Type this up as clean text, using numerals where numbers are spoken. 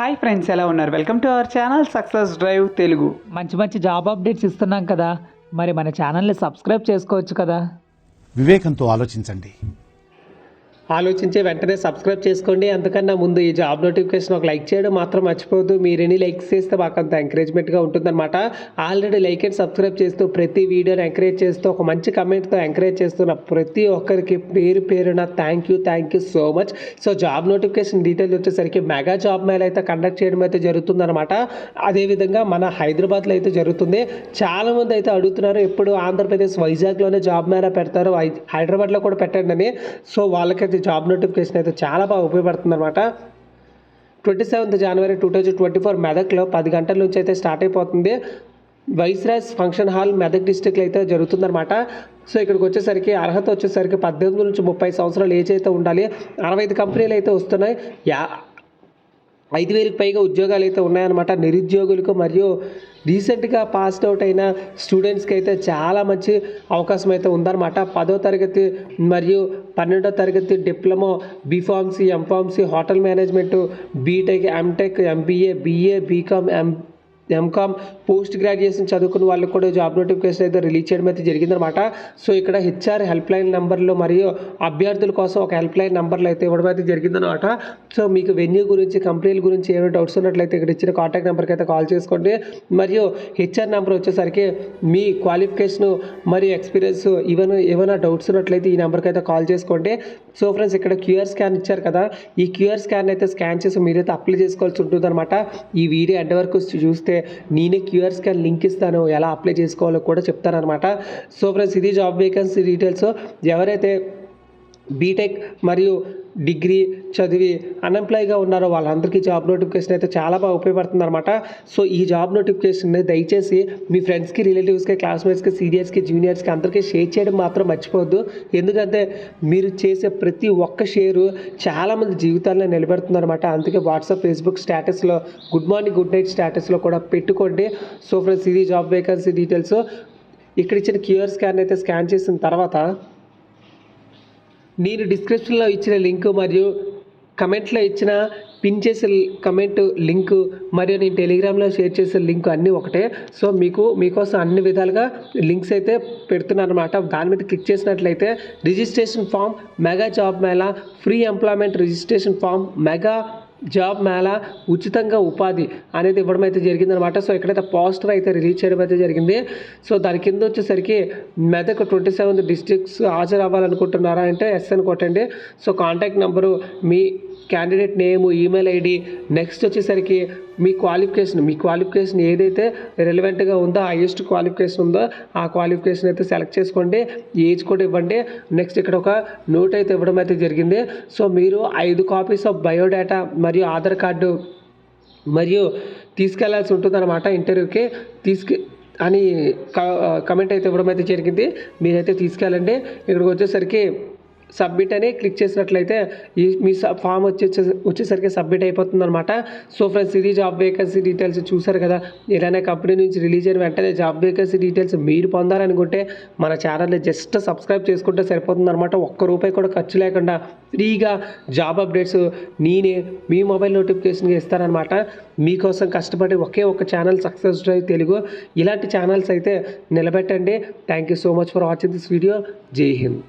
Hi friends, ఎలా ఉన్నారు? Welcome to our channel success drive Telugu. మంచి మంచి జాబ్ అప్డేట్స్ ఇస్తున్నాం కదా, మరి మన ఛానల్ని సబ్స్క్రైబ్ చేసుకోవచ్చు కదా. వివేకంతో ఆలోచించండి. ఆలోచించే వెంటనే సబ్స్క్రైబ్ చేసుకోండి. అందుకన్నా ముందు ఈ జాబ్ నోటిఫికేషన్ ఒక లైక్ చేయడం మాత్రం మర్చిపోవద్దు. మీరు ఎన్ని లైక్స్ చేస్తే మాకు అంత ఎంకరేజ్మెంట్గా ఉంటుందన్నమాట. ఆల్రెడీ లైక్ అండ్ సబ్స్క్రైబ్ చేస్తూ ప్రతి వీడియోని ఎంకరేజ్ చేస్తూ ఒక మంచి కమెంట్తో ఎంకరేజ్ చేస్తున్న ప్రతి ఒక్కరికి పేరు పేరున thank you so much. So job notification details వచ్చేసరికి మెగా జాబ్ మేళ అయితే కండక్ట్ చేయడం అయితే జరుగుతుందన్నమాట. అదేవిధంగా మన హైదరాబాద్లో అయితే జరుగుతుంది. చాలామంది అయితే అడుగుతున్నారు, ఎప్పుడు ఆంధ్రప్రదేశ్ వైజాగ్లోనే జాబ్ మేళ పెడతారు, హైదరాబాద్లో కూడా పెట్టండి అని. సో వాళ్ళకైతే జాబ్ నోటిఫికేషన్ అయితే చాలా బాగా ఉపయోగపడుతుంది అనమాట. 27 జనవరి 2024 మెదక్లో 10 గంటల నుంచి అయితే స్టార్ట్ అయిపోతుంది. వైస్రాజ్ ఫంక్షన్ హాల్ మెదక్ డిస్టిక్లో అయితే జరుగుతుందన్నమాట. సో ఇక్కడికి వచ్చేసరికి అర్హత వచ్చేసరికి 18 నుంచి 30 సంవత్సరాలు ఏజ్ అయితే ఉండాలి. 65 కంపెనీలు అయితే వస్తున్నాయి. 5,000కి పైగా ఉద్యోగాలు అయితే ఉన్నాయన్నమాట. నిరుద్యోగులకు మరియు రీసెంట్గా పాస్డ్ అవుట్ అయిన స్టూడెంట్స్కి అయితే చాలా మంచి అవకాశం అయితే ఉందన్నమాట. 10వ తరగతి మరియు 12వ తరగతి diploma, B pharmacy, M pharmacy, hotel management, B tech, M tech, MBA, BA, B com, M com, post graduation చదువుకున్న వాళ్ళకి కూడా జాబ్ నోటిఫికేషన్ అయితే రిలీజ్ చేయడం అయితే జరిగిందనమాట. సో ఇక్కడ హెచ్ఆర్ హెల్ప్ లైన్ నెంబర్లు మరియు అభ్యర్థుల కోసం ఒక హెల్ప్ లైన్ నెంబర్లు అయితే ఇవ్వడం అయితే జరిగిందనమాట. సో మీకు వెన్యూ గురించి, కంపెనీల గురించి ఏమైనా డౌట్స్ ఉన్నట్లయితే ఇక్కడ ఇచ్చిన కాంటాక్ట్ నెంబర్కి అయితే కాల్ చేసుకోండి. మరియు హెచ్ఆర్ నెంబర్ వచ్చేసరికి మీ క్వాలిఫికేషను మరియు ఎక్స్పీరియన్స్ ఏమైనా డౌట్స్ ఉన్నట్లయితే ఈ నెంబర్కి అయితే కాల్ చేసుకోండి. సో ఫ్రెండ్స్, ఇక్కడ క్యూఆర్ స్కాన్ ఇచ్చారు కదా, ఈ క్యూఆర్ స్కాన్ అయితే స్కాన్ చేసి మీరైతే అప్లై చేసుకోవాల్సి ఉంటుందన్నమాట. ఈ వీడియో ఎండ్ వరకు చూస్తే నేనే క్యూఆర్ స్కాన్ లింక్ ఇస్తాను, ఎలా అప్లై చేసుకోవాలో కూడా చెప్తానమాట. సో ఫ్రెండ్స్, ఇది జాబ్ వేకెన్సీ డీటెయిల్స్. ఎవరైతే బీటెక్ మరియు డిగ్రీ చదివి అన్ఎంప్లాయ్గా ఉన్నారో వాళ్ళందరికీ జాబ్ నోటిఫికేషన్ అయితే చాలా బాగా ఉపయోగపడుతుంది అనమాట. సో ఈ జాబ్ నోటిఫికేషన్ని దయచేసి మీ ఫ్రెండ్స్కి, రిలేటివ్స్కి, క్లాస్మేట్స్కి, సీనియర్స్కి, జూనియర్స్కి అందరికీ షేర్ చేయడం మాత్రం మర్చిపోవద్దు. ఎందుకంటే మీరు చేసే ప్రతి ఒక్క షేరు చాలామంది జీవితాల్లో నిలబెడుతుందన్నమాట. అందుకే వాట్సాప్, ఫేస్బుక్ స్టేటస్లో గుడ్ మార్నింగ్, గుడ్ నైట్ స్టేటస్లో కూడా పెట్టుకోండి. సో ఫ్రెండ్స్, ఇది జాబ్ వేకెన్సీ డీటెయిల్స్. ఇక్కడ ఇచ్చిన క్యూఆర్ స్కాన్ అయితే స్కాన్ చేసిన తర్వాత నేను డిస్క్రిప్షన్లో ఇచ్చిన లింక్ మరియు కమెంట్లో ఇచ్చిన పిన్ చేసే కమెంట్ లింక్ మరియు నేను టెలిగ్రామ్లో షేర్ చేసే లింక్ అన్నీ ఒకటే. సో మీకోసం అన్ని విధాలుగా లింక్స్ అయితే పెడుతున్నాను అనమాట. దాని మీద క్లిక్ చేసినట్లయితే registration form, mega job mela, free employment registration form, mega job mela, ఉచితంగా ఉపాధి అనేది ఇవ్వడం అయితే జరిగిందనమాట. సో ఇక్కడైతే పోస్టర్ అయితే రిలీజ్ చేయడం అయితే జరిగింది. సో దాని కింద వచ్చేసరికి మెదక్ 27 డిస్ట్రిక్ట్స్ హాజరు అవ్వాలనుకుంటున్నారా అంటే ఎస్ అని కొట్టండి. సో కాంటాక్ట్ నెంబరు, మీ candidate name, email ID, next వచ్చేసరికి మీ క్వాలిఫికేషన్ ఏదైతే రిలవెంట్గా ఉందో, హైయెస్ట్ క్వాలిఫికేషన్ ఉందో ఆ క్వాలిఫికేషన్ అయితే సెలెక్ట్ చేసుకోండి. ఏజ్ కూడా ఇవ్వండి. నెక్స్ట్ ఇక్కడ ఒక నోట్ అయితే ఇవ్వడం అయితే జరిగింది. సో మీరు 5 కాపీస్ ఆఫ్ బయోడేటా మరియు ఆధార్ కార్డు మరియు తీసుకెళ్లాల్సి ఉంటుందన్నమాట ఇంటర్వ్యూకి అని కమెంట్ అయితే ఇవ్వడం అయితే జరిగింది. మీరైతే తీసుకెళ్ళండి. ఇక్కడికి వచ్చేసరికి సబ్మిట్ అని క్లిక్ చేసినట్లయితే మీ ఫామ్ వచ్చేసరికి సబ్మిట్ అయిపోతుంది అనమాట. సో ఫ్రెండ్స్, ఇది జాబ్ వేకెన్సీ డీటెయిల్స్. చూసారు కదా, ఏదైనా కంపెనీ నుంచి రిలీజ్ అయిన వెంటనే జాబ్ వేకెన్సీ డీటెయిల్స్ మీరు పొందాలనుకుంటే మన ఛానల్ని జస్ట్ సబ్స్క్రైబ్ చేసుకుంటే సరిపోతుంది అనమాట. ₹1 కూడా ఖర్చు లేకుండా ఫ్రీగా జాబ్ అప్డేట్స్ నేనే మీ మొబైల్ నోటిఫికేషన్గా ఇస్తానమాట. మీకోసం కష్టపడి ఒకే ఒక ఛానల్ సక్సెస్ డ్రైవ్ తెలుగు. ఇలాంటి ఛానల్స్ అయితే నిలబెట్టండి. Thank you so much for watching this video. Jai Hind.